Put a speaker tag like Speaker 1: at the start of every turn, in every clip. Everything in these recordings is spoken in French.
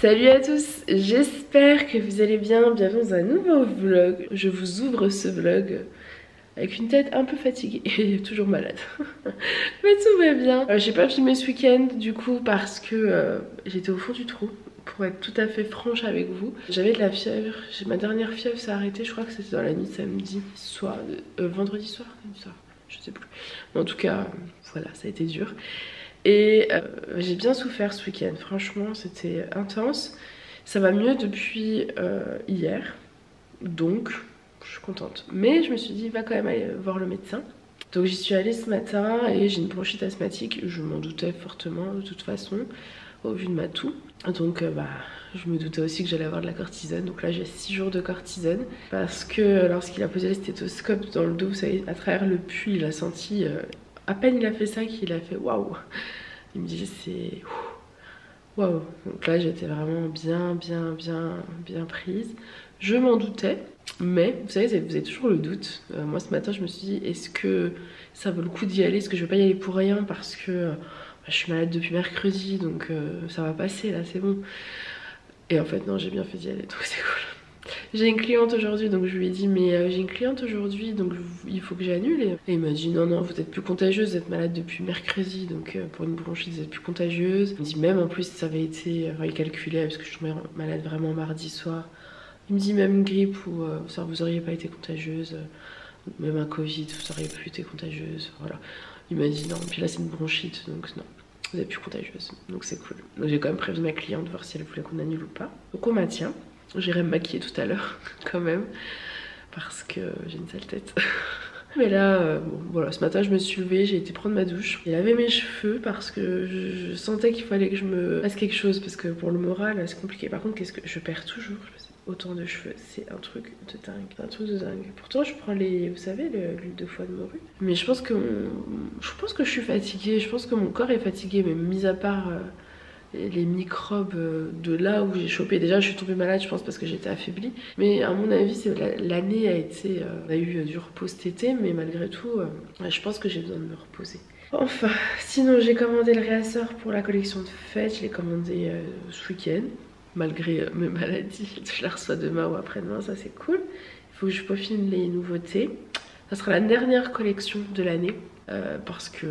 Speaker 1: Salut à tous, j'espère que vous allez bien, bienvenue dans un nouveau vlog. Je vous ouvre ce vlog avec une tête un peu fatiguée et toujours malade. Mais tout va bien. J'ai pas filmé ce week-end du coup parce que j'étais au fond du trou. Pour être tout à fait franche avec vous, j'avais de la fièvre. Ma dernière fièvre s'est arrêtée, je crois que c'était dans la nuit de samedi soir, vendredi soir, je sais plus. Mais en tout cas, voilà, ça a été dur. Et j'ai bien souffert ce week-end, franchement c'était intense. Ça va mieux depuis hier, donc je suis contente. Mais je me suis dit, va quand même aller voir le médecin. Donc j'y suis allée ce matin et j'ai une bronchite asthmatique. Je m'en doutais fortement de toute façon, au vu de ma toux. Donc je me doutais aussi que j'allais avoir de la cortisone. Donc là j'ai 6 jours de cortisone. Parce que lorsqu'il a posé le stéthoscope dans le dos, vous savez, à travers le pus, il a senti... à peine il a fait ça qu'il a fait waouh. Il me dit c'est waouh. Donc là j'étais vraiment bien prise. Je m'en doutais, mais vous savez, vous avez toujours le doute. Moi ce matin je me suis dit, est-ce que ça vaut le coup d'y aller? Est-ce que je vais pas y aller pour rien? Parce que je suis malade depuis mercredi, donc ça va passer là, c'est bon. Et en fait non, j'ai bien fait d'y aller, donc c'est cool. J'ai une cliente aujourd'hui, donc je lui ai dit mais j'ai une cliente aujourd'hui, donc il faut que j'annule. Et il m'a dit non, vous êtes plus contagieuse, vous êtes malade depuis mercredi, donc pour une bronchite vous êtes plus contagieuse. Il me dit même en plus ça avait été, il calculait parce que je suis tombée malade vraiment mardi soir. Il me dit même grippe ou ça vous auriez pas été contagieuse, même un Covid vous auriez plus été contagieuse, voilà. Il m'a dit non, puis là c'est une bronchite, donc non. Vous êtes plus contagieuse, donc c'est cool. Donc j'ai quand même prévenu ma cliente voir si elle voulait qu'on annule ou pas. Donc on maintient. J'irai me maquiller tout à l'heure quand même parce que j'ai une sale tête. Mais là, bon, voilà, ce matin je me suis levée, j'ai été prendre ma douche et laver mes cheveux parce que je sentais qu'il fallait que je me fasse quelque chose parce que pour le moral c'est compliqué. Par contre, qu'est-ce que je perds toujours autant de cheveux, c'est un truc de dingue, Pourtant je prends les, vous savez, l'huile de foie de morue. Mais je pense que je suis fatiguée, je pense que mon corps est fatigué, mais mis à part les microbes de là où j'ai chopé. Déjà je suis tombée malade je pense parce que j'étais affaiblie, mais à mon avis l'année a été on a eu du repos cet été, mais malgré tout je pense que j'ai besoin de me reposer. Enfin sinon j'ai commandé le réassort pour la collection de fête, je l'ai commandé ce week-end malgré mes maladies. Je la reçois demain ou après-demain, ça c'est cool. Il faut que je peaufine les nouveautés. Ça sera la dernière collection de l'année parce que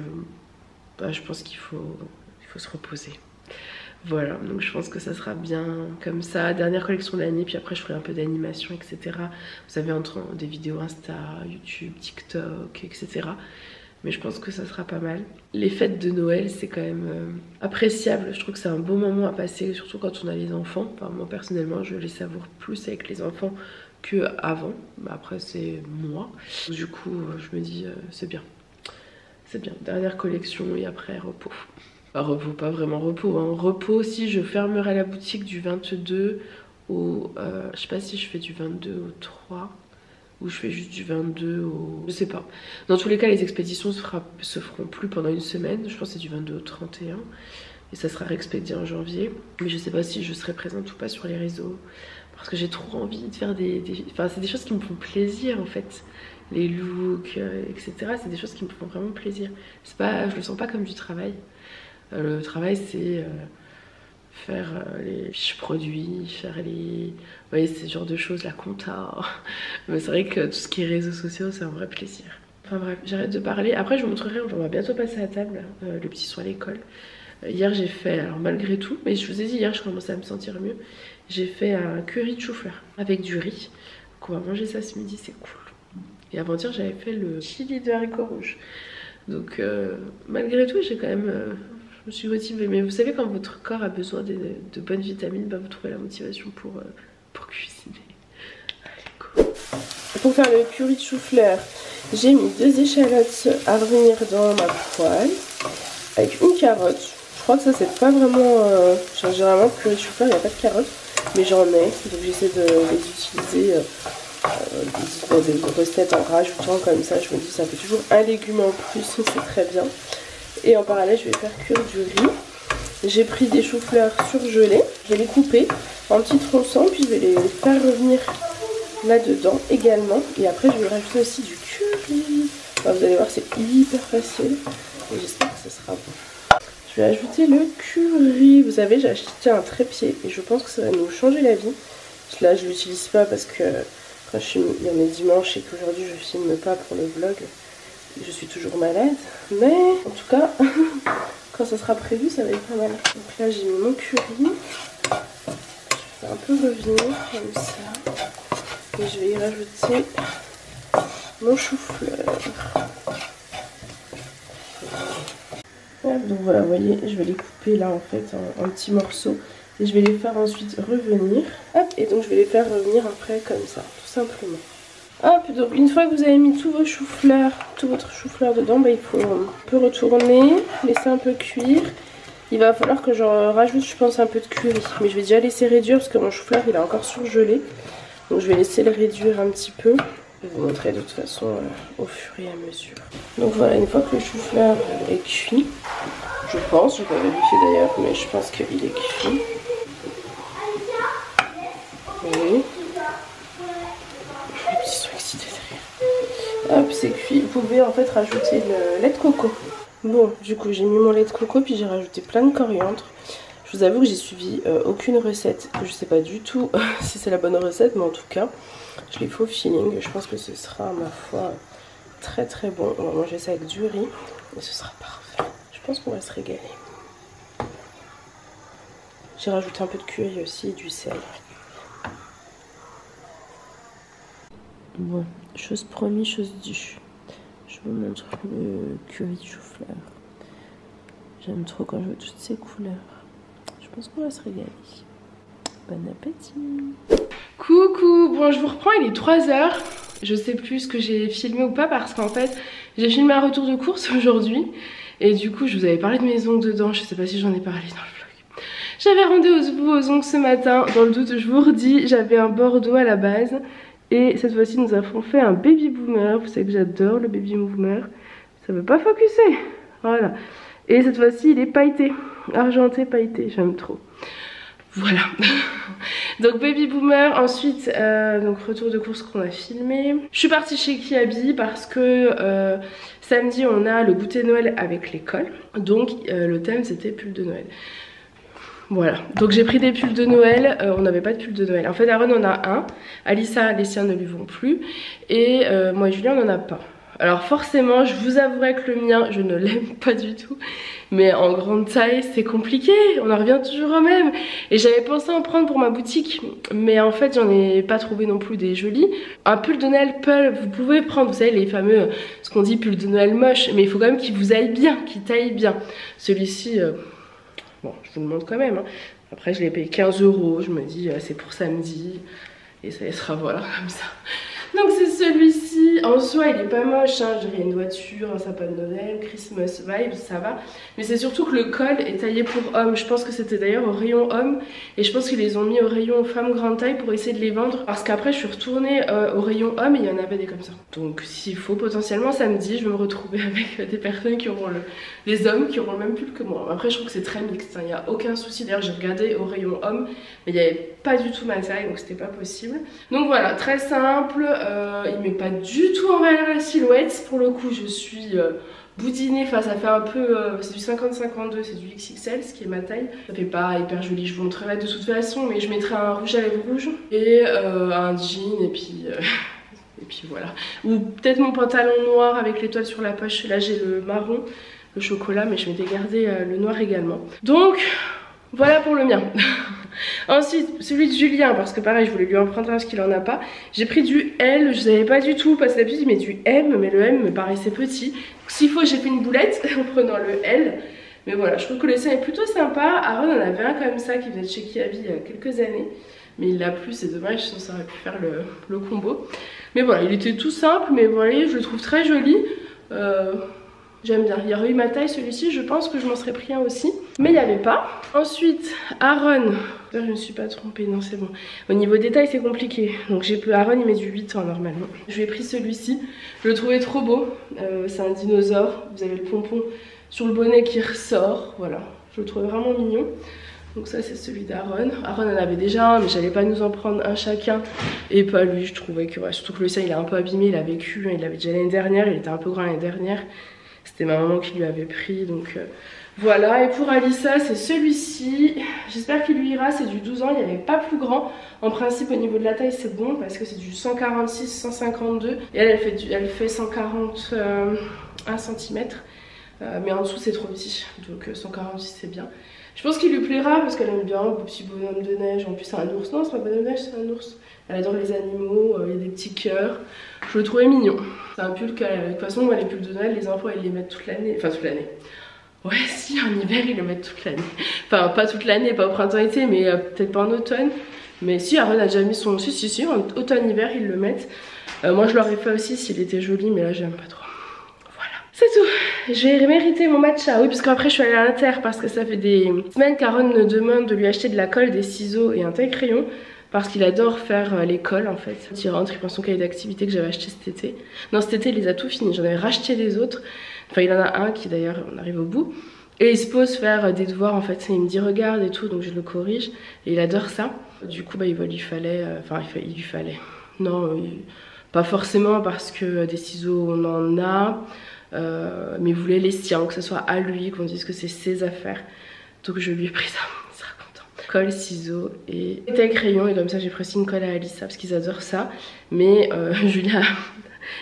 Speaker 1: je pense qu'il faut se reposer. Voilà, donc je pense que ça sera bien comme ça. Dernière collection de l'année, puis après je ferai un peu d'animation, etc. Vous savez, entre des vidéos Insta, YouTube, TikTok, etc. Mais je pense que ça sera pas mal. Les fêtes de Noël, c'est quand même appréciable. Je trouve que c'est un beau moment à passer, surtout quand on a les enfants. Enfin, moi personnellement, je les savoure plus avec les enfants qu'avant. Après, c'est moi. Du coup, je me dis, c'est bien. C'est bien. Dernière collection et après, repos. Repos, pas vraiment repos, hein. Repos si je fermerai la boutique du 22 au... je sais pas si je fais du 22 au 3 ou je fais juste du 22 au... Je sais pas. Dans tous les cas, les expéditions se feront plus pendant une semaine. Je pense que c'est du 22 au 31 et ça sera réexpédié en janvier. Mais je sais pas si je serai présente ou pas sur les réseaux parce que j'ai trop envie de faire Enfin, c'est des choses qui me font plaisir en fait. Les looks, etc. C'est des choses qui me font vraiment plaisir. C'est pas... Je le sens pas comme du travail. Le travail c'est faire les fiches produits, faire les... Vous voyez, ce genre de choses, la compta. Mais c'est vrai que tout ce qui est réseaux sociaux c'est un vrai plaisir. Enfin bref, j'arrête de parler. Après je vous montrerai, on va bientôt passer à table, le petit sont à l'école. Hier j'ai fait, alors malgré tout, mais je vous ai dit hier je commençais à me sentir mieux. J'ai fait un curry de chou-fleur avec du riz. Donc on va manger ça ce midi, c'est cool. Et avant-hier j'avais fait le chili de haricots rouges. Donc malgré tout j'ai quand même... je me suis motivée, mais vous savez quand votre corps a besoin de bonnes vitamines, vous trouvez la motivation pour cuisiner. Allez, go. Pour faire le curry de chou-fleur, j'ai mis 2 échalotes à revenir dans ma poêle avec une carotte. Je crois que ça c'est pas vraiment... généralement curry de chou-fleur il n'y a pas de carottes, mais j'en ai, donc j'essaie de les utiliser dans des recettes en rajoutant comme ça. Je me dis ça fait toujours un légume en plus, c'est très bien. Et en parallèle, je vais faire cuire du riz. J'ai pris des choux-fleurs surgelés. Je vais les couper en petits tronçons, puis je vais les faire revenir là-dedans également. Et après, je vais rajouter aussi du curry. Enfin, vous allez voir, c'est hyper facile. Et j'espère que ça sera bon. Je Je vais ajouter le curry. Vous savez, j'ai acheté un trépied et je pense que ça va nous changer la vie. Là, je l'utilise pas parce que quand il y a mes dimanches et qu'aujourd'hui je filme pas pour le vlog, je suis toujours malade. Mais en tout cas, quand ça sera prévu, ça va être pas mal. Donc là, j'ai mis mon curry. Je vais un peu revenir comme ça. Et je vais y rajouter mon chou-fleur. Donc voilà, vous voyez, je vais les couper là en fait en petits morceaux. Et je vais les faire ensuite revenir. Hop, et donc je vais les faire revenir après comme ça, tout simplement. Hop, donc une fois que vous avez mis tous vos choux-fleurs, tout votre chou-fleur dedans, bah, il faut un peu retourner, laisser un peu cuire. Il va falloir que j'en rajoute, je pense, un peu de curry. Mais je vais déjà laisser réduire parce que mon chou-fleur il est encore surgelé. Donc je vais laisser le réduire un petit peu. Je vais vous montrer de toute façon au fur et à mesure. Donc voilà, une fois que le chou-fleur est cuit, je pense, je vais pas vérifier d'ailleurs, mais je pense qu'il est cuit. Oui. Les petits sont excités derrière. Hop, c'est cuit. Vous pouvez en fait rajouter le lait de coco. Bon, du coup, j'ai mis mon lait de coco, puis j'ai rajouté plein de coriandre. Je vous avoue que j'ai suivi aucune recette. Je sais pas du tout si c'est la bonne recette, mais en tout cas, je l'ai fait au feeling. Je pense que ce sera, ma foi, très très bon. On va manger ça avec du riz et ce sera parfait. Je pense qu'on va se régaler. J'ai rajouté un peu de curry aussi et du sel. Bon, chose promise, chose due. Je vous montre le curry chou-fleur. J'aime trop quand je vois toutes ces couleurs. Je pense qu'on va se régaler. Bon appétit. Coucou, bon je vous reprends, il est 3 h. Je sais plus ce que j'ai filmé ou pas parce qu'en fait j'ai filmé un retour de course aujourd'hui. Et du coup je vous avais parlé de mes ongles dedans, je sais pas si j'en ai parlé dans le vlog. J'avais rendez-vous aux ongles ce matin, dans le doute je vous redis, j'avais un bordeaux à la base. Et cette fois-ci nous avons fait un baby boomer, vous savez que j'adore le baby boomer. Ça veut pas focuser, voilà. Et cette fois-ci il est pailleté, argenté pailleté, j'aime trop. Voilà. Donc baby boomer, ensuite donc retour de course qu'on a filmé. Je suis partie chez Kiabi parce que samedi on a le goûter Noël avec l'école. Donc le thème c'était pull de Noël. Voilà, donc j'ai pris des pulls de Noël, on n'avait pas de pull de Noël. En fait Aaron en a un, Alissa, les siens ne lui vont plus. Et moi et Julien on n'en a pas. Alors forcément, je vous avouerai que le mien, je ne l'aime pas du tout. Mais en grande taille, c'est compliqué. On en revient toujours au même. Et j'avais pensé en prendre pour ma boutique. Mais en fait, j'en ai pas trouvé non plus des jolis. Un pull de Noël, vous pouvez prendre, vous savez, les fameux, ce qu'on dit pull de Noël moche. Mais il faut quand même qu'il vous aille bien, qu'il taille bien. Celui-ci, bon, je vous le montre quand même. Hein. Après, je l'ai payé 15 €. Je me dis, c'est pour samedi. Et ça sera, voilà, comme ça. Donc c'est celui-ci, en soi il est pas moche, hein. Je dirais une voiture, un sapin de Noël, Christmas vibes, ça va. Mais c'est surtout que le col est taillé pour homme, je pense que c'était d'ailleurs au rayon homme. Et je pense qu'ils les ont mis au rayon femme grande taille pour essayer de les vendre. Parce qu'après je suis retournée au rayon homme et il y en avait des comme ça. Donc s'il faut, potentiellement samedi je vais me retrouver avec des personnes qui auront les hommes qui auront le même pull que moi. Après je trouve que c'est très mixte, hein. Il n'y a aucun souci. D'ailleurs j'ai regardé au rayon homme, mais il n'y avait pas du tout ma taille, donc c'était pas possible. Donc voilà, très simple. Il met pas du tout en valeur la silhouette. Pour le coup je suis boudinée, enfin ça fait un peu c'est du 50-52, c'est du XXL, ce qui est ma taille. Ça fait pas hyper joli, je vous montrerai de toute façon, mais je mettrai un rouge à lèvres rouge et un jean et puis voilà. Ou peut-être mon pantalon noir avec l'étoile sur la poche. Là j'ai le marron, le chocolat, mais je m'étais gardé le noir également. Donc voilà pour le mien. Ensuite celui de Julien, parce que pareil je voulais lui en prendre un parce qu'il en a pas. J'ai pris du L, je savais pas du tout, parce que d'habitude il met du M, mais le M me paraissait petit. S'il faut j'ai fait une boulette en prenant le L. Mais voilà, je trouve que le dessin est plutôt sympa. Aaron en avait un comme ça qui venait de chez Kiabi il y a quelques années. Mais il l'a plus, c'est dommage, sinon ça aurait pu faire le combo. Mais voilà, il était tout simple, mais voilà, je le trouve très joli. J'aime bien. Il y aurait eu ma taille celui-ci, je pense que je m'en serais pris un aussi. Mais il n'y avait pas. Ensuite, Aaron. Je ne me suis pas trompée, non c'est bon. Au niveau des tailles c'est compliqué. Donc Aaron il met du 8 ans normalement. Je lui ai pris celui-ci. Je le trouvais trop beau. C'est un dinosaure. Vous avez le pompon sur le bonnet qui ressort. Voilà. Je le trouvais vraiment mignon. Donc ça c'est celui d'Aaron. Aaron en avait déjà un, mais j'allais pas nous en prendre un chacun. Et pas lui, je trouvais que... Ouais, surtout que le sien il est un peu abîmé, il a vécu. Il l'avait déjà l'année dernière, il était un peu grand l'année dernière. C'était ma maman qui lui avait pris, donc Voilà, et pour Alissa, c'est celui-ci. J'espère qu'il lui ira, c'est du 12 ans, il n'y avait pas plus grand. En principe, au niveau de la taille, c'est bon parce que c'est du 146, 152. Et elle fait 141 cm. Mais en dessous, c'est trop petit. Donc 146, c'est bien. Je pense qu'il lui plaira parce qu'elle aime bien le petit bonhomme de neige. En plus, c'est un ours. Non, c'est pas un bonhomme de neige, c'est un ours. Elle adore les animaux, il y a des petits cœurs. Je le trouvais mignon. C'est un pull qu'elle. De toute façon, moi, les pulls de Noël, les enfants, ils les mettent toute l'année. Enfin, toute l'année. Ouais, si, en hiver, ils le mettent toute l'année. Enfin, pas toute l'année, pas au printemps-été, mais peut-être pas en automne. Mais si, Aaron a déjà mis son... Si, en automne-hiver, ils le mettent. Moi, je l'aurais fait aussi s'il était joli, mais là, j'aime pas trop. Voilà. C'est tout. J'ai mérité mon matcha. Oui, parce qu'après, je suis allée à l'Inter parce que ça fait des semaines qu'Aaron me demande de lui acheter de la colle, des ciseaux et un taille-crayon. Parce qu'il adore faire l'école en fait. Il rentre, il prend son cahier d'activité que j'avais acheté cet été. Non, cet été, il les a tout finis. J'en avais racheté des autres. Enfin, il en a un qui d'ailleurs, on arrive au bout. Et il se pose faire des devoirs en fait. Il me dit regarde et tout, donc je le corrige. Et il adore ça. Du coup, bah, il lui fallait. Il lui fallait. Non, pas forcément parce que des ciseaux, on en a. Mais il voulait les siens, que ce soit à lui, qu'on dise que c'est ses affaires. Donc je lui ai pris ça. Colle, ciseaux et taille crayon, et comme ça j'ai pris aussi une colle à Alissa parce qu'ils adorent ça. Mais Julia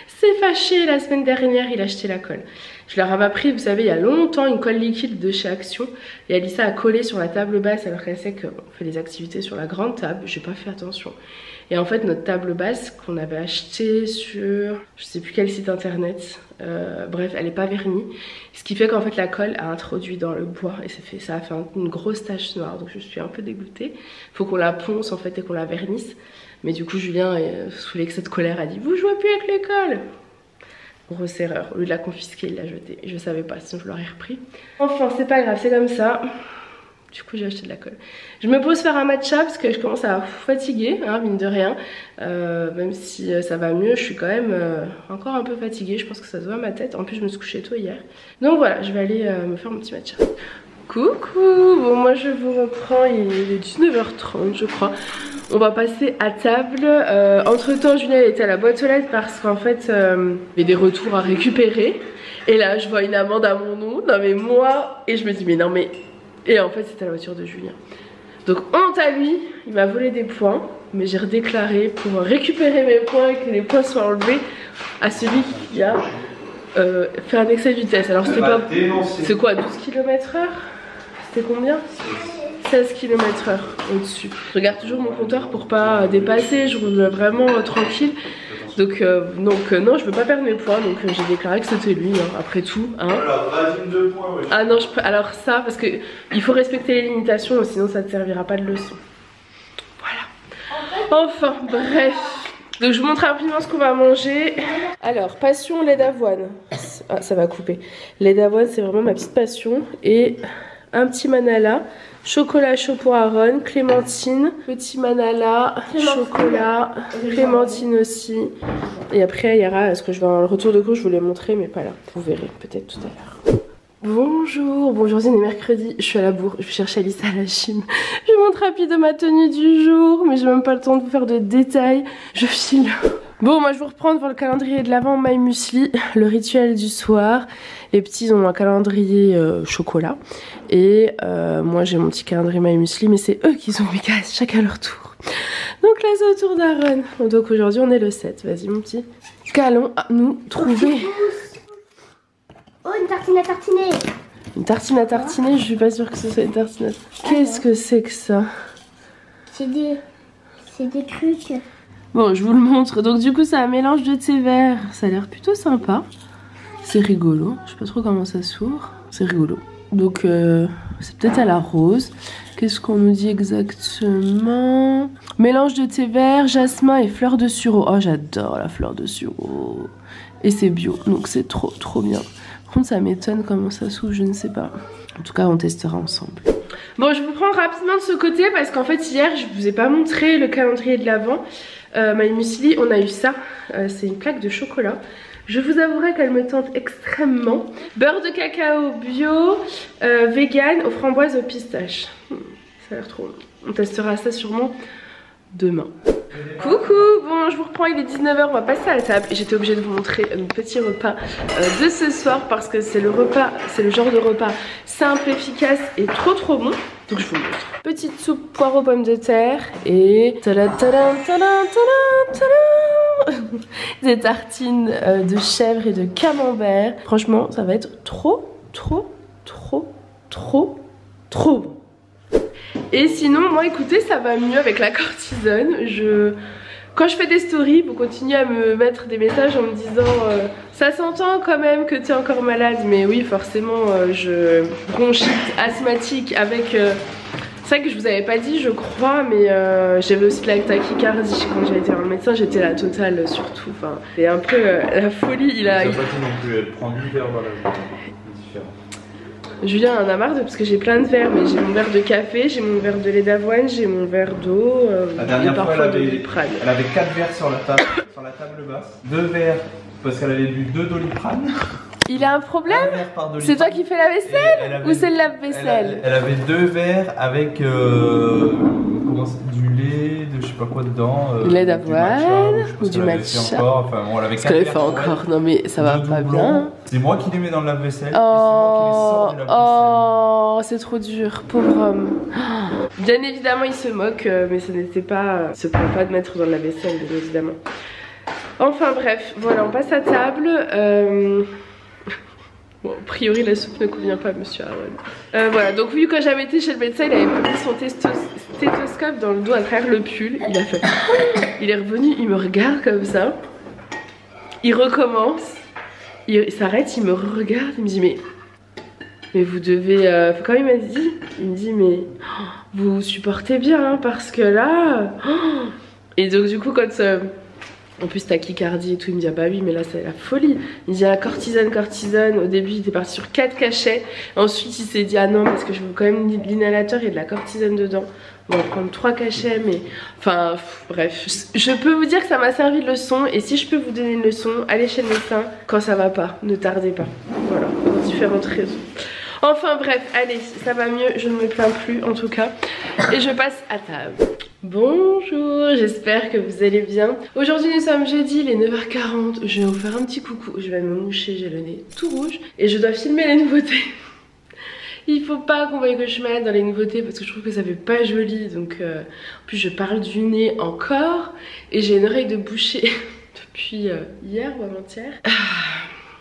Speaker 1: s'est fâchée la semaine dernière, il a acheté la colle. Je leur avais pris, vous savez, il y a longtemps une colle liquide de chez Action et Alissa a collé sur la table basse alors qu'elle sait qu'on fait des activités sur la grande table. J'ai pas fait attention. Et en fait notre table basse qu'on avait achetée sur je sais plus quel site internet, bref elle est pas vernie, ce qui fait qu'en fait la colle a introduit dans le bois et ça a fait une grosse tache noire, donc je suis un peu dégoûtée. Faut qu'on la ponce en fait et qu'on la vernisse, mais du coup Julien sous l'excès de colère a dit vous jouez plus avec l'école. Grosse erreur, au lieu de la confisquer il l'a jetée, je savais pas sinon je l'aurais repris. Enfin c'est pas grave, c'est comme ça. Du coup j'ai acheté de la colle. Je me pose faire un matcha parce que je commence à fatiguer, hein, mine de rien. Même si ça va mieux, je suis quand même encore un peu fatiguée. Je pense que ça se voit à ma tête. En plus je me suis couchée tôt hier. Donc voilà, je vais aller me faire mon petit matcha. Coucou. Bon moi je vous reprends, il est 19h30 je crois. On va passer à table. Entre temps Julien était à la boîte aux lettres parce qu'en fait il y a des retours à récupérer. Et là je vois une amende à mon nom. Non mais moi. Et je me dis mais non mais... Et en fait c'était la voiture de Julien. Donc honte à lui, il m'a volé des points. Mais j'ai redéclaré pour récupérer mes points et que les points soient enlevés à celui qui a fait un excès de vitesse. Alors c'était pas... C'est quoi 12 km/h? C'était combien? 16 km/h au-dessus. Je regarde toujours mon compteur pour pas dépasser, je roule vraiment tranquille. Donc non, je veux pas perdre mes points, donc j'ai déclaré que c'était lui, hein, après tout. Hein.
Speaker 2: Alors, régime de points, ouais.
Speaker 1: Ah non, alors ça, parce que il faut respecter les limitations, sinon ça ne servira pas de leçon. Voilà. Enfin, bref. Donc je vous montre rapidement ce qu'on va manger. Alors, passion lait d'avoine. Ah, ça va couper. Lait d'avoine, c'est vraiment ma petite passion. Et un petit manala. Chocolat chaud pour Aaron, clémentine, petit manala, chocolat, clémentine aussi. Et après il y aura, ce que je vais en retour de cours, je vous l'ai montré mais pas là. Vous verrez peut-être tout à l'heure. Bonjour, c'est mercredi, je suis à la bourre, je vais chercher Alissa à la gym. Je vous montre rapide ma tenue du jour, mais j'ai même pas le temps de vous faire de détails. Je file. Bon, moi je vous reprends devant le calendrier de l'Avent My Muesli, le rituel du soir. Les petits ont un calendrier chocolat. Et moi j'ai mon petit calendrier My Muesli, mais c'est eux qui sont efficaces, chacun leur tour. Donc là c'est au tour d'Aaron. Donc aujourd'hui on est le 7. Vas-y mon petit. Qu'allons nous trouver?
Speaker 3: Oh, une tartine à tartiner.
Speaker 1: Une tartine à tartiner? Je suis pas sûre que ce soit une tartine à tartiner. Qu'est-ce que c'est que ça?
Speaker 3: C'est des trucs.
Speaker 1: Bon, je vous le montre. Donc du coup, c'est un mélange de thé vert. Ça a l'air plutôt sympa. C'est rigolo. Je sais pas trop comment ça s'ouvre. C'est rigolo. Donc c'est peut-être à la rose. Qu'est-ce qu'on nous dit exactement? Mélange de thé vert, jasmin et fleur de sureau. Oh, j'adore la fleur de sureau. Et c'est bio, donc c'est trop bien. Par contre, ça m'étonne comment ça s'ouvre, je ne sais pas. En tout cas, on testera ensemble. Bon, je vous prends rapidement de ce côté parce qu'en fait, hier, je vous ai pas montré le calendrier de l'Avent. My Muesli, on a eu ça. C'est une plaque de chocolat. Je vous avouerai qu'elle me tente extrêmement. Beurre de cacao bio, vegan, aux framboises, aux pistaches. Ça a l'air trop bon. On testera ça sûrement demain. Coucou, bon je vous reprends, il est 19 h, on va passer à la table et j'étais obligée de vous montrer mon petit repas de ce soir parce que c'est le genre de repas simple, efficace et trop bon. Donc je vous montre. Petite soupe poireaux pommes de terre et des tartines de chèvre et de camembert. Franchement ça va être trop bon. Et sinon, moi écoutez, ça va mieux avec la cortisone. Quand je fais des stories, vous continuez à me mettre des messages en me disant ça s'entend quand même que tu es encore malade. Mais oui, forcément, je bronchite asthmatique avec... c'est vrai que je vous avais pas dit, je crois, mais j'avais aussi de la tachycardie quand j'ai été voir le médecin. J'étais la totale surtout. Enfin, c'est un peu la folie. Il a...
Speaker 2: pas dit non plus, elle prend 8 verres dans la journée.
Speaker 1: Julien en a marre parce que j'ai plein de verres, mais j'ai mon verre de café, j'ai mon verre de lait d'avoine, j'ai mon verre d'eau et parfois de Doliprane.
Speaker 2: Elle avait 4 verres sur la table basse, 2 verres parce qu'elle avait bu 2 Doliprane.
Speaker 1: Il a un problème? C'est toi qui fais la vaisselle ou c'est le lave-vaisselle?
Speaker 2: Elle avait 2 verres avec du lait, de je sais pas quoi dedans.
Speaker 1: Du lait d'avoine ou du matcha.
Speaker 2: Enfin, bon, elle avait 4 verres.
Speaker 1: Encore, non mais ça va pas bien.
Speaker 2: C'est moi qui les mets dans le lave-vaisselle.
Speaker 1: Oh, oh, c'est trop dur, pauvre homme. Bien évidemment, il se moque, mais ce n'était pas. Se prend pas de mettre dans la vaisselle, bien évidemment. Enfin bref, voilà, on passe à table. Bon, a priori, la soupe ne convient pas à Monsieur Aaron. Voilà, donc oui, quand j'avais été chez le médecin, il avait mis son stéthoscope dans le dos à travers le pull. Il a fait. Il est revenu, il me regarde comme ça. Il recommence. Il s'arrête, il me regarde, il me dit mais vous devez... Quand il m'a dit, il me dit mais vous supportez bien hein, parce que là... Et donc du coup quand... En plus tachycardie et tout, il me dit ah bah oui mais là c'est la folie. Il me dit ah, cortisone, au début il était parti sur 4 cachets. Ensuite il s'est dit ah non parce que je veux quand même l'inhalateur et de la cortisone dedans. On va prendre 3 cachets mais... Enfin bref, je peux vous dire que ça m'a servi de leçon. Et si je peux vous donner une leçon, allez chez le médecin quand ça va pas, ne tardez pas. Voilà, pour différentes raisons. Enfin bref, allez, ça va mieux, je ne me plains plus en tout cas. Et je passe à table. Bonjour, j'espère que vous allez bien. Aujourd'hui nous sommes jeudi, il est 9 h 40. Je vais vous faire un petit coucou, je vais me moucher, j'ai le nez tout rouge. Et je dois filmer les nouveautés. Il faut pas qu'on voie que je mette dans les nouveautés parce que je trouve que ça fait pas joli. Donc en plus je parle du nez encore. Et j'ai une oreille de boucher depuis hier ou avant-hier.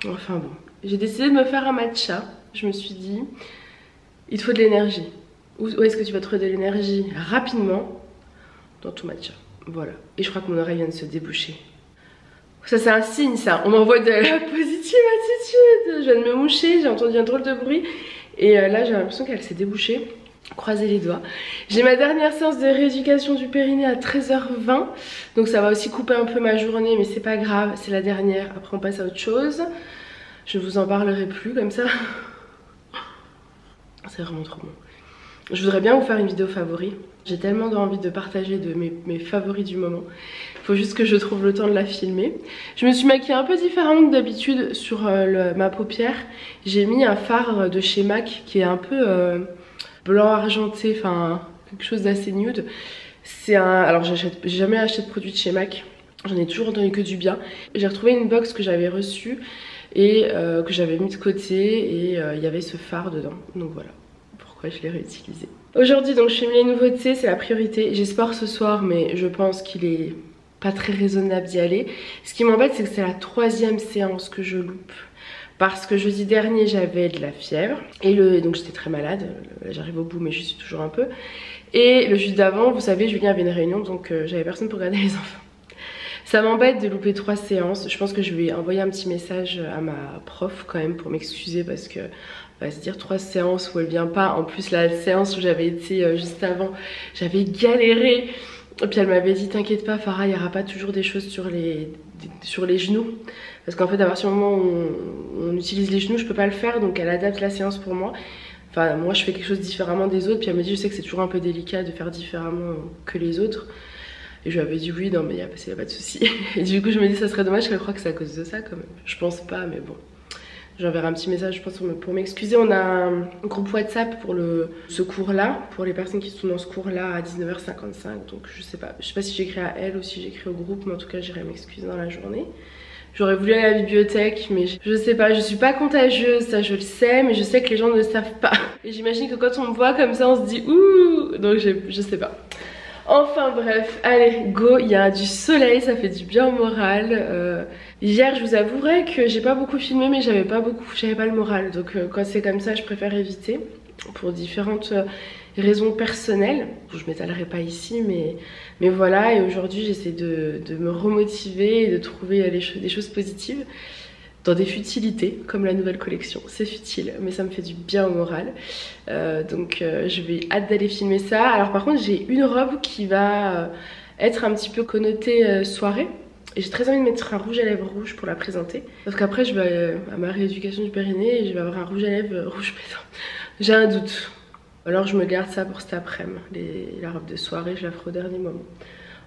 Speaker 1: Enfin bon, j'ai décidé de me faire un matcha. Je me suis dit, il te faut de l'énergie. Où est-ce que tu vas trouver de l'énergie rapidement? Dans ton matcha. Voilà. Et je crois que mon oreille vient de se déboucher. Ça c'est un signe ça. On m'envoie de la positive attitude. Je viens de me moucher, j'ai entendu un drôle de bruit. Et là j'ai l'impression qu'elle s'est débouchée. Croisez les doigts. J'ai ma dernière séance de rééducation du périnée à 13 h 20. Donc ça va aussi couper un peu ma journée. Mais c'est pas grave, c'est la dernière. Après on passe à autre chose. Je vous en parlerai plus comme ça. C'est vraiment trop bon. Je voudrais bien vous faire une vidéo favori. J'ai tellement envie de partager de mes favoris du moment. Il faut juste que je trouve le temps de la filmer. Je me suis maquillée un peu différemment que d'habitude sur ma paupière. J'ai mis un fard de chez MAC qui est un peu blanc argenté, enfin quelque chose d'assez nude. C'est un... Alors j'ai jamais acheté de produit de chez MAC. J'en ai toujours entendu que du bien. J'ai retrouvé une box que j'avais reçue et que j'avais mis de côté et il y avait ce fard dedans. Donc voilà pourquoi je l'ai réutilisé. Aujourd'hui donc je filme les nouveautés, c'est la priorité. J'ai sport ce soir mais je pense qu'il est pas très raisonnable d'y aller. Ce qui m'embête c'est que c'est la 3e séance que je loupe. Parce que jeudi dernier j'avais de la fièvre et donc j'étais très malade, j'arrive au bout mais je suis toujours un peu. Et le jeudi d'avant vous savez Julien avait une réunion donc j'avais personne pour garder les enfants. Ça m'embête de louper 3 séances. Je pense que je vais envoyer un petit message à ma prof quand même pour m'excuser parce que on va se dire 3 séances où elle vient pas. En plus la séance où j'avais été juste avant, j'avais galéré. Et puis elle m'avait dit t'inquiète pas Farah, il n'y aura pas toujours des choses sur les genoux. Parce qu'en fait à partir du moment où on utilise les genoux je peux pas le faire. Donc elle adapte la séance pour moi. Enfin moi je fais quelque chose différemment des autres. Puis elle me dit je sais que c'est toujours un peu délicat de faire différemment que les autres. Et je lui avais dit oui, non mais il n'y a pas de souci. Et du coup je me dis ça serait dommage qu'elle croie que c'est à cause de ça quand même. Je pense pas mais bon. J'enverrai un petit message je pense pour m'excuser. On a un groupe WhatsApp pour ce cours là, pour les personnes qui sont dans ce cours là à 19h55. Donc je sais pas si j'écris à elle ou si j'écris au groupe, mais en tout cas j'irai m'excuser dans la journée. J'aurais voulu aller à la bibliothèque, mais je sais pas, je suis pas contagieuse, ça je le sais, mais je sais que les gens ne le savent pas. Et j'imagine que quand on me voit comme ça, on se dit ouh, donc je sais pas. Enfin bref, allez, go, il y a du soleil, ça fait du bien au moral. Hier, je vous avouerai que j'ai pas beaucoup filmé, mais j'avais pas le moral. Donc quand c'est comme ça, je préfère éviter pour différentes raisons personnelles. Je m'étalerai pas ici, mais voilà. Et aujourd'hui, j'essaie de me remotiver et de trouver des choses positives dans des futilités, comme la nouvelle collection. C'est futile, mais ça me fait du bien au moral. Donc je vais hâte d'aller filmer ça. Alors par contre, j'ai une robe qui va être un petit peu connotée soirée. Et j'ai très envie de mettre un rouge à lèvres rouge pour la présenter. Parce qu'après, je vais à ma rééducation du périnée et je vais avoir un rouge à lèvres rouge pétant. J'ai un doute. Alors je me garde ça pour cet après-midi. La robe de soirée, je la ferai au dernier moment.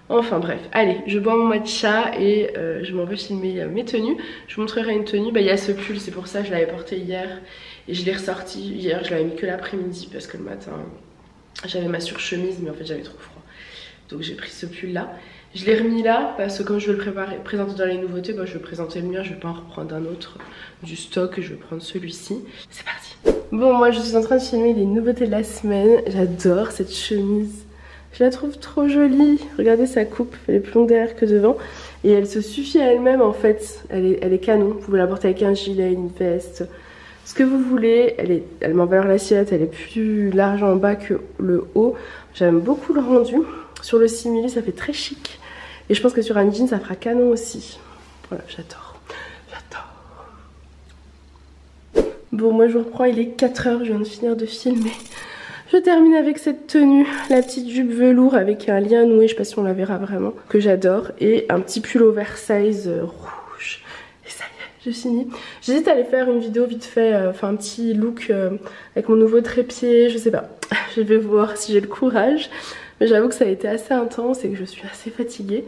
Speaker 1: Enfin bref, allez, je bois mon matcha et je m'en vais filmer mes tenues. Je vous montrerai une tenue, il y a ce pull, c'est pour ça que je l'avais porté hier. Et je l'ai ressorti hier, je l'avais mis que l'après-midi parce que le matin, j'avais ma surchemise mais en fait j'avais trop froid. Donc j'ai pris ce pull là. Je l'ai remis là parce que comme je vais le présenter dans les nouveautés, je vais présenter le mien, je vais pas en reprendre un autre du stock, je vais prendre celui-ci. C'est parti. Bon, moi je suis en train de filmer les nouveautés de la semaine. J'adore cette chemise. Je la trouve trop jolie. Regardez sa coupe, elle est plus longue derrière que devant. Et elle se suffit à elle-même en fait. Elle est canon. Vous pouvez la porter avec un gilet, une veste, ce que vous voulez. Elle m'envaleur l'assiette, elle est plus large en bas que le haut. J'aime beaucoup le rendu. Sur le simili, ça fait très chic. Et je pense que sur un jean, ça fera canon aussi. Voilà, j'adore. J'adore. Bon, moi je vous reprends, il est 4h, je viens de finir de filmer. Je termine avec cette tenue, la petite jupe velours avec un lien noué, je sais pas si on la verra vraiment, que j'adore. Et un petit pull oversize rouge. Et ça y est, j'ai fini. J'hésite à aller faire une vidéo vite fait, enfin un petit look avec mon nouveau trépied, je sais pas. Je vais voir si j'ai le courage. Mais j'avoue que ça a été assez intense et que je suis assez fatiguée.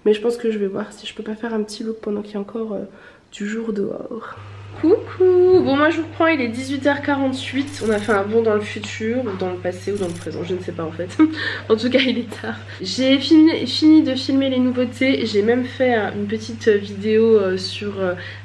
Speaker 1: Mais je pense que je vais voir si je peux pas faire un petit look pendant qu'il y a encore du jour dehors. Coucou. Bon, moi je vous reprends, il est 18h48. On a fait un bond dans le futur, ou dans le passé, ou dans le présent, je ne sais pas en fait. En tout cas il est tard. J'ai fini de filmer les nouveautés. J'ai même fait une petite vidéo sur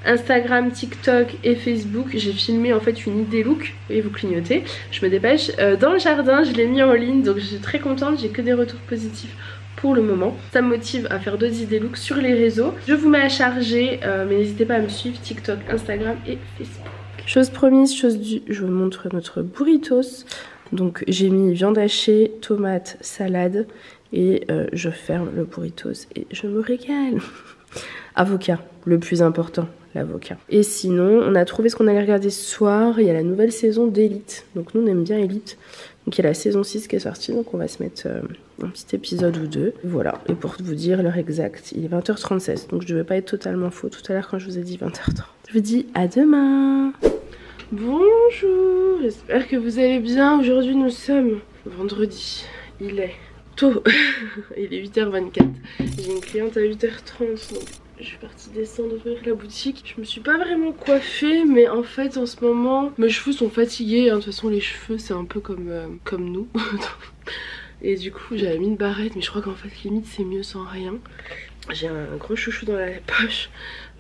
Speaker 1: Instagram, TikTok et Facebook. J'ai filmé en fait une idée look. Et vous clignotez, je me dépêche. Dans le jardin, je l'ai mis en ligne, donc je suis très contente, j'ai que des retours positifs pour le moment. Ça me motive à faire d'autres idées look sur les réseaux. Je vous mets à charger, mais n'hésitez pas à me suivre, TikTok, Instagram et Facebook. Chose promise, chose due, je vous montre notre burritos. Donc j'ai mis viande hachée, tomate, salade et je ferme le burritos et je me régale. Avocat, le plus important, l'avocat. Et sinon, on a trouvé ce qu'on allait regarder ce soir. Il y a la nouvelle saison d'Elite. Donc nous on aime bien Elite. Donc il y a la saison 6 qui est sortie, donc on va se mettre un petit épisode ou deux. Voilà, et pour vous dire l'heure exacte, il est 20h36, donc je ne devais pas être totalement faux tout à l'heure quand je vous ai dit 20h30. Je vous dis à demain. Bonjour, j'espère que vous allez bien. Aujourd'hui nous sommes vendredi, il est tôt, il est 8h24. J'ai une cliente à 8h30, donc je suis partie descendre ouvrir la boutique. Je me suis pas vraiment coiffée, mais en fait en ce moment mes cheveux sont fatigués, hein. De toute façon les cheveux c'est un peu comme nous. Et du coup j'avais mis une barrette, mais je crois qu'en fait limite c'est mieux sans rien. J'ai un gros chouchou dans la poche.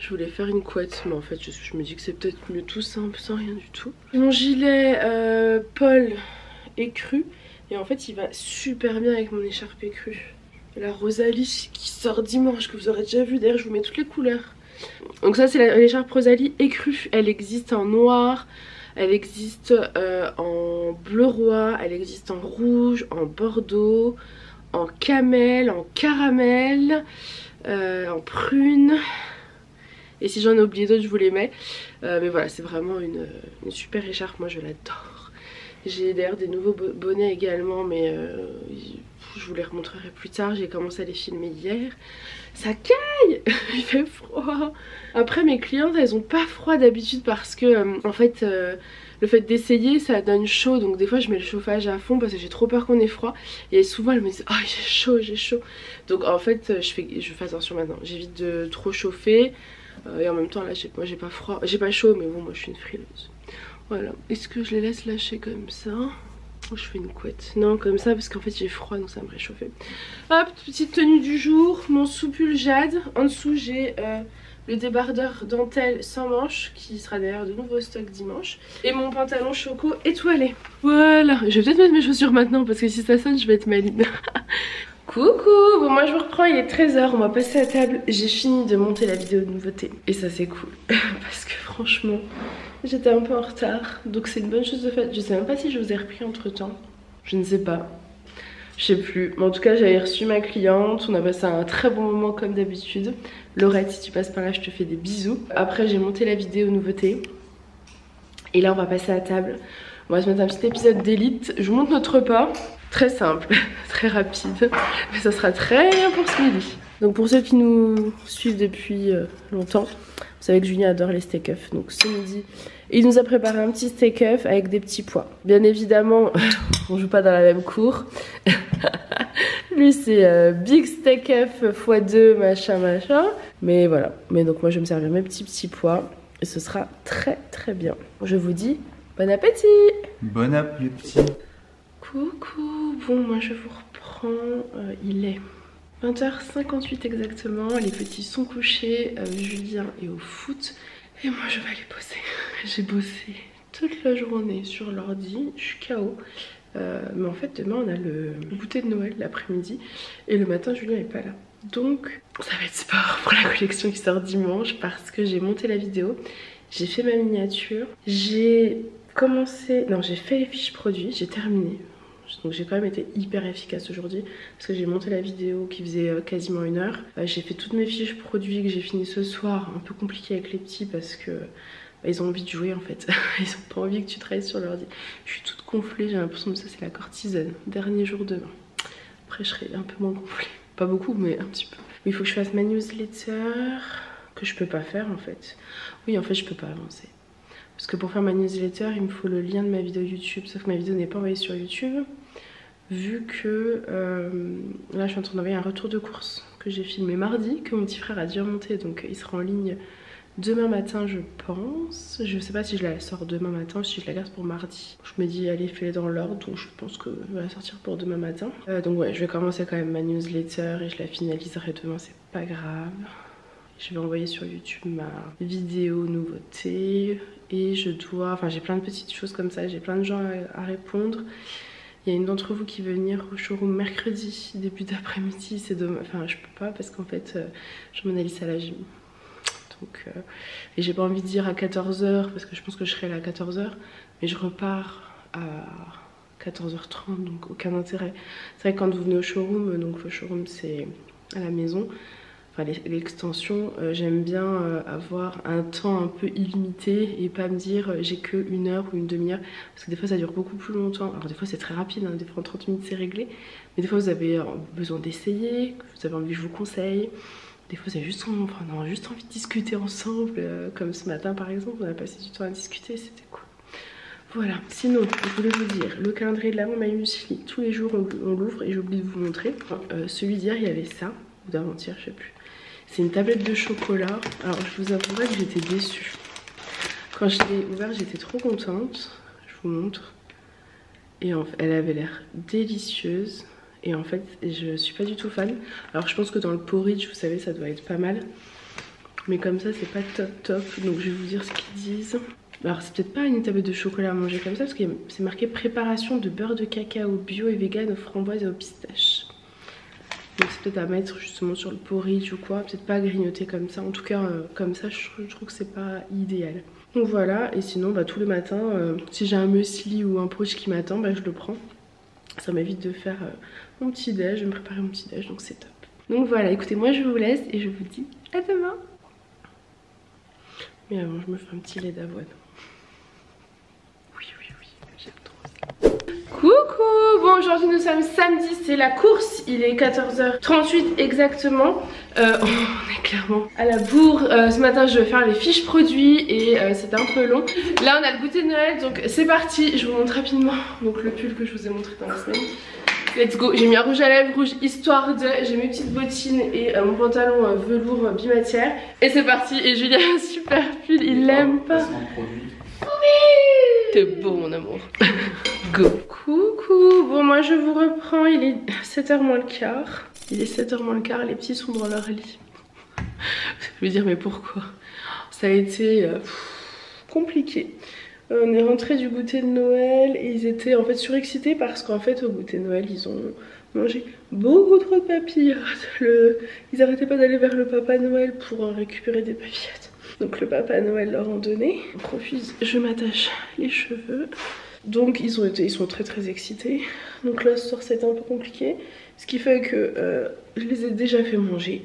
Speaker 1: Je voulais faire une couette, mais en fait je me dis que c'est peut-être mieux tout simple sans rien du tout. Mon gilet Paul écru, et en fait il va super bien avec mon écharpe écrue. La Rosalie qui sort dimanche, que vous aurez déjà vu, d'ailleurs je vous mets toutes les couleurs. Donc ça c'est l'écharpe Rosalie écrue, elle existe en noir, elle existe en bleu roi, elle existe en rouge, en bordeaux, en camel, en caramel, en prune. Et si j'en ai oublié d'autres je vous les mets. Mais voilà, c'est vraiment une super écharpe, moi je l'adore. J'ai d'ailleurs des nouveaux bonnets également, mais je vous les remontrerai plus tard. J'ai commencé à les filmer hier. Ça caille. Il fait froid. Après mes clientes elles ont pas froid d'habitude parce que en fait le fait d'essayer ça donne chaud, donc des fois je mets le chauffage à fond parce que j'ai trop peur qu'on ait froid. Et souvent elles me disent oh j'ai chaud. Donc en fait je fais attention maintenant, j'évite de trop chauffer. Et en même temps là moi j'ai pas froid, j'ai pas chaud, mais bon moi je suis une frileuse. Voilà, est-ce que je les laisse lâcher comme ça? Ou je fais une couette? Non, comme ça parce qu'en fait j'ai froid donc ça va me réchauffer. Hop, petite tenue du jour, mon soupul jade. En dessous j'ai le débardeur dentelle sans manches qui sera d'ailleurs de nouveau stock dimanche. Et mon pantalon choco étoilé. Voilà, je vais peut-être mettre mes chaussures maintenant parce que si ça sonne je vais être maligne. Coucou, bon moi je vous reprends, il est 13 h, on va passer à table. J'ai fini de monter la vidéo de nouveauté et ça c'est cool parce que franchement j'étais un peu en retard, donc c'est une bonne chose de fait. Je sais même pas si je vous ai repris entre temps, je ne sais pas, je sais plus. Mais en tout cas j'avais reçu ma cliente, on a passé un très bon moment comme d'habitude. Laurette, si tu passes par là je te fais des bisous. Après j'ai monté la vidéo nouveauté et là on va passer à table. On va se mettre un petit épisode d'élite, je vous montre notre repas. Très simple, très rapide, mais ça sera très bien pour ce midi. Donc pour ceux qui nous suivent depuis longtemps, vous savez que Julien adore les steak-uff. Donc ce midi, il nous a préparé un petit steak-uff avec des petits pois. Bien évidemment, on joue pas dans la même cour. Lui c'est big steak-uff x2 machin machin. Mais voilà, mais donc moi je vais me servir mes petits pois et ce sera très très bien. Je vous dis bon appétit.
Speaker 2: Bon appétit.
Speaker 1: Coucou, bon moi je vous reprends, il est 20h58 exactement, les petits sont couchés, Julien est au foot et moi je vais aller bosser. J'ai bossé toute la journée sur l'ordi, je suis KO, mais en fait demain on a le goûter de Noël l'après-midi et le matin Julien est pas là. Donc ça va être sport pour la collection qui sort dimanche parce que j'ai monté la vidéo, j'ai fait ma miniature, j'ai fait les fiches produits, j'ai terminé. Donc j'ai quand même été hyper efficace aujourd'hui parce que j'ai monté la vidéo qui faisait quasiment 1 heure. J'ai fait toutes mes fiches produits que j'ai fini ce soir, un peu compliqué avec les petits parce que ils ont envie de jouer en fait. Ils ont pas envie que tu travailles sur l'ordi. Je suis toute gonflée, j'ai l'impression que ça c'est la cortisone. Dernier jour demain. Après je serai un peu moins gonflée. Pas beaucoup mais un petit peu. Il faut que je fasse ma newsletter que je peux pas faire en fait. Oui en fait je peux pas avancer. Parce que pour faire ma newsletter, il me faut le lien de ma vidéo YouTube. Sauf que ma vidéo n'est pas envoyée sur YouTube. Vu que là je suis en train d'envoyer un retour de course que j'ai filmé mardi, que mon petit frère a déjà monté. Donc il sera en ligne demain matin je pense. Je sais pas si je la sors demain matin ou si je la garde pour mardi. Je me dis allez fais-les dans l'ordre. Donc je pense que je vais la sortir pour demain matin. Donc ouais je vais commencer quand même ma newsletter et je la finaliserai demain, c'est pas grave. Je vais envoyer sur YouTube ma vidéo nouveauté et je dois, enfin j'ai plein de petites choses comme ça, j'ai plein de gens à répondre. Il y a une d'entre vous qui veut venir au showroom mercredi, début d'après-midi, c'est dommage, enfin je peux pas parce qu'en fait je m'en allais à la gym. Donc, et j'ai pas envie de dire à 14 h parce que je pense que je serai là à 14 h, mais je repars à 14h30 donc aucun intérêt. C'est vrai que quand vous venez au showroom, donc le showroom c'est à la maison. Enfin l'extension, j'aime bien avoir un temps un peu illimité et pas me dire j'ai que 1 heure ou une demi-heure parce que des fois ça dure beaucoup plus longtemps. Alors des fois c'est très rapide, hein, des fois en 30 minutes c'est réglé, mais des fois vous avez besoin d'essayer, vous avez envie que je vous conseille, des fois vous avez juste, on a juste envie de discuter ensemble, comme ce matin par exemple on a passé du temps à discuter, c'était cool. Voilà, sinon je voulais vous dire, le calendrier de l'Avent My Muesli, tous les jours on l'ouvre et j'ai oublié de vous montrer. Celui d'hier il y avait ça, ou d'avant-hier je sais plus. C'est une tablette de chocolat. Alors je vous avouerai que j'étais déçue. Quand je l'ai ouverte j'étais trop contente. Je vous montre. Et en fait, elle avait l'air délicieuse. Et en fait je suis pas du tout fan. Alors je pense que dans le porridge vous savez ça doit être pas mal. Mais comme ça c'est pas top. Donc je vais vous dire ce qu'ils disent. Alors c'est peut-être pas une tablette de chocolat à manger comme ça parce que c'est marqué préparation de beurre de cacao bio et vegan aux framboises et aux pistaches. Donc c'est peut-être à mettre justement sur le porridge ou quoi, peut-être pas à grignoter comme ça. En tout cas comme ça je trouve que c'est pas idéal. Donc voilà, et sinon bah, tous les matins si j'ai un muesli ou un porridge qui m'attend, bah, je le prends. Ça m'évite de faire mon petit déj, je vais me préparer mon petit déj, donc c'est top. Donc voilà, écoutez moi je vous laisse et je vous dis à demain. Mais avant je me ferai un petit lait d'avoine. Oui, j'aime trop ça. Coucou, bon aujourd'hui nous sommes samedi, c'est la course, il est 14h38 exactement. On est clairement à la bourre. Ce matin je vais faire les fiches produits et c'était un peu long. Là on a le goûter de Noël donc c'est parti, je vous montre rapidement donc le pull que je vous ai montré dans la semaine. let's go. J'ai mis un rouge à lèvres rouge histoire de... J'ai mes petites bottines et mon pantalon velours bimatière. Et c'est parti. Et Julien a un super pull, il l'aime pas. T'es beau mon amour. Go. Coucou. Bon moi je vous reprends, il est 7h moins le quart. Il est 7h moins le quart, les petits sont dans leur lit. Je veux dire mais pourquoi? Ça a été compliqué. On est rentré du goûter de Noël et ils étaient en fait surexcités parce qu'en fait au goûter de Noël ils ont mangé beaucoup trop de papillotes. Ils arrêtaient pas d'aller vers le Papa Noël pour récupérer des papillotes. Donc le Papa Noël leur en donnait. On profite, je m'attache les cheveux. Donc ils sont très excités. Donc là ce soir c'était un peu compliqué. Ce qui fait que je les ai déjà fait manger.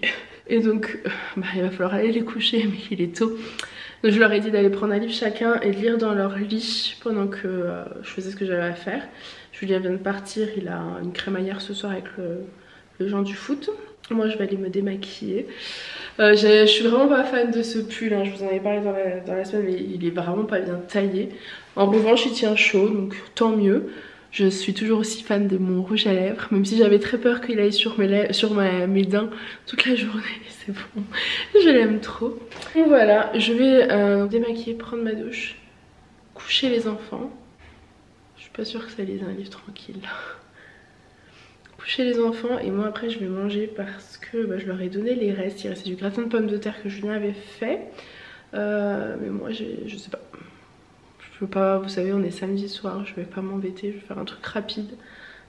Speaker 1: Et donc il va falloir aller les coucher mais il est tôt. Donc je leur ai dit d'aller prendre un livre chacun et de lire dans leur lit pendant que je faisais ce que j'avais à faire. Julien vient de partir, il a une crémaillère ce soir avec le gens du foot. Moi je vais aller me démaquiller. Je suis vraiment pas fan de ce pull, hein. Je vous en avais parlé dans la semaine mais il est vraiment pas bien taillé. En revanche il tient chaud donc tant mieux. Je suis toujours aussi fan de mon rouge à lèvres, même si j'avais très peur qu'il aille sur mes dents toute la journée, c'est bon, je l'aime trop. Donc voilà, je vais démaquiller, prendre ma douche, coucher les enfants. Je suis pas sûre que ça lise un livre tranquille. Coucher les enfants et moi après je vais manger parce que je leur ai donné les restes. Il restait du gratin de pommes de terre que Julien avait fait, mais moi je sais pas. Je veux pas, vous savez on est samedi soir, je vais pas m'embêter, je vais faire un truc rapide,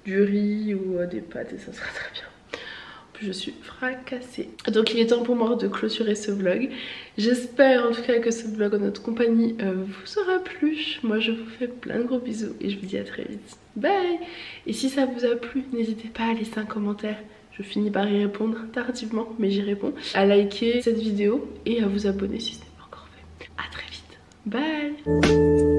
Speaker 1: du riz ou des pâtes et ça sera très bien. En plus je suis fracassée. Donc il est temps pour moi de clôturer ce vlog. J'espère en tout cas que ce vlog en notre compagnie vous aura plu. Moi je vous fais plein de gros bisous et je vous dis à très vite. Bye. Et si ça vous a plu, n'hésitez pas à laisser un commentaire. Je finis par y répondre tardivement mais j'y réponds. À liker cette vidéo et à vous abonner si ce n'est pas encore fait. À très vite. Bye.